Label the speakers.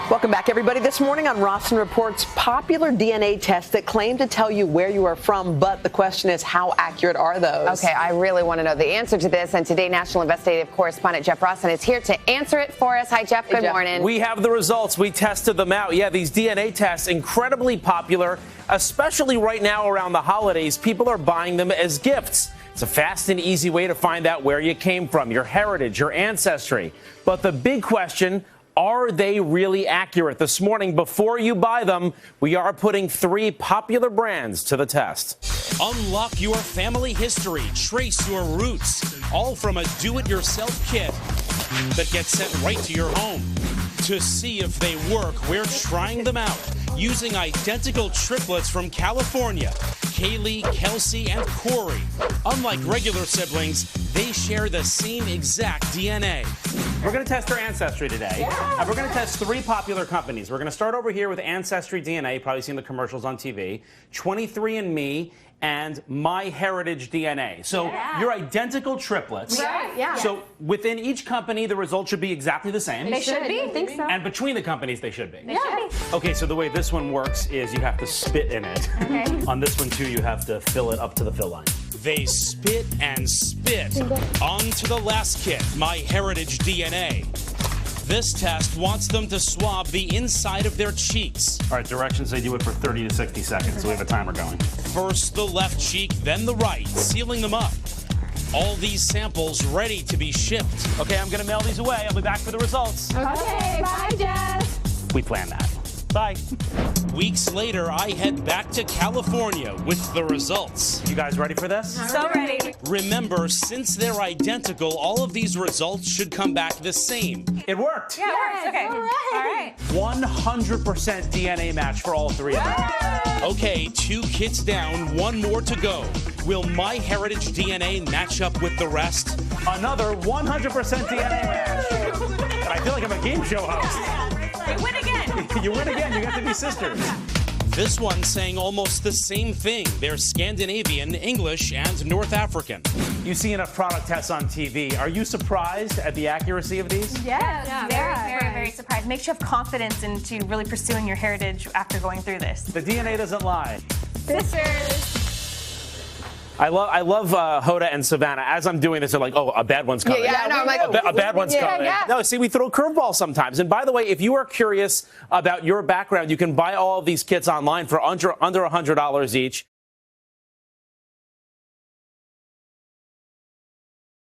Speaker 1: Welcome back, everybody. This morning on Rossen Reports, popular DNA tests that claim to tell you where you are from, but the question is, how accurate are those?
Speaker 2: Okay, I really want to know the answer to this, and today National Investigative Correspondent Jeff Rossen is here to answer it for us. Hi, Jeff. Good morning.
Speaker 3: We have the results. We tested them out. Yeah, these DNA tests, incredibly popular, especially right now around the holidays. People are buying them as gifts. It's a fast and easy way to find out where you came from, your heritage, your ancestry. But the big question, are they really accurate? This morning, before you buy them, we are putting 3 popular brands to the test.
Speaker 4: Unlock your family history, trace your roots, all from a do-it-yourself kit that gets sent right to your home. To see if they work, we're trying them out using identical triplets from California, Kaylee, Kelsey, and Corey. Unlike regular siblings, they share the same exact DNA.
Speaker 3: We're going to test their ancestry today. And we're going to test 3 popular companies. We're going to start over here with Ancestry DNA. You've probably seen the commercials on TV. 23andMe and MyHeritage DNA. So you're identical triplets.
Speaker 5: Right, yeah.
Speaker 3: So within each company, the results should be exactly the same.
Speaker 5: They should be. I think so.
Speaker 3: And between the companies, they should be.
Speaker 5: They should be.
Speaker 3: Okay, so the way this one works is you have to spit in it.
Speaker 5: Okay.
Speaker 3: On this one, too, you have to fill it up to the fill line.
Speaker 4: They spit and spit. On to the last kit, MyHeritage DNA. This test wants them to swab the inside of their cheeks.
Speaker 3: All right, directions, they do it for 30 to 60 seconds, so we have a timer going.
Speaker 4: First the left cheek, then the right, sealing them up. All these samples ready to be shipped.
Speaker 3: Okay, I'm going to mail these away. I'll be back for the results.
Speaker 5: Okay, bye, Jeff.
Speaker 3: We planned that. Bye.
Speaker 4: Weeks later, I head back to California with the results.
Speaker 3: You guys ready for this?
Speaker 5: So ready.
Speaker 4: Remember, since they're identical, all of these results should come back the same.
Speaker 3: It worked.
Speaker 5: Yeah, it works. Okay. All right.
Speaker 3: 100% DNA match for all 3 of them.
Speaker 4: Okay, 2 kits down, 1 more to go. Will MyHeritage DNA match up with the rest?
Speaker 3: Another 100% DNA match. And I feel like I'm a game show host.
Speaker 5: You win again.
Speaker 3: You win again. You got to be sisters.
Speaker 4: This one's saying almost the same thing. They're Scandinavian, English, and North African.
Speaker 3: You see enough product tests on TV. Are you surprised at the accuracy of these?
Speaker 5: Yes,
Speaker 6: Very surprised. Makes you have confidence into really pursuing your heritage after going through this.
Speaker 3: The DNA doesn't lie.
Speaker 5: Sisters.
Speaker 3: I love Hoda and Savannah. As I'm doing this, they're like, oh, a bad one's coming.
Speaker 2: Yeah, I know. I'm like,
Speaker 3: A bad one's coming.
Speaker 2: yeah.
Speaker 3: No, see, we throw curveballs sometimes. And by the way, if you are curious about your background, you can buy all of these kits online for under $100 each.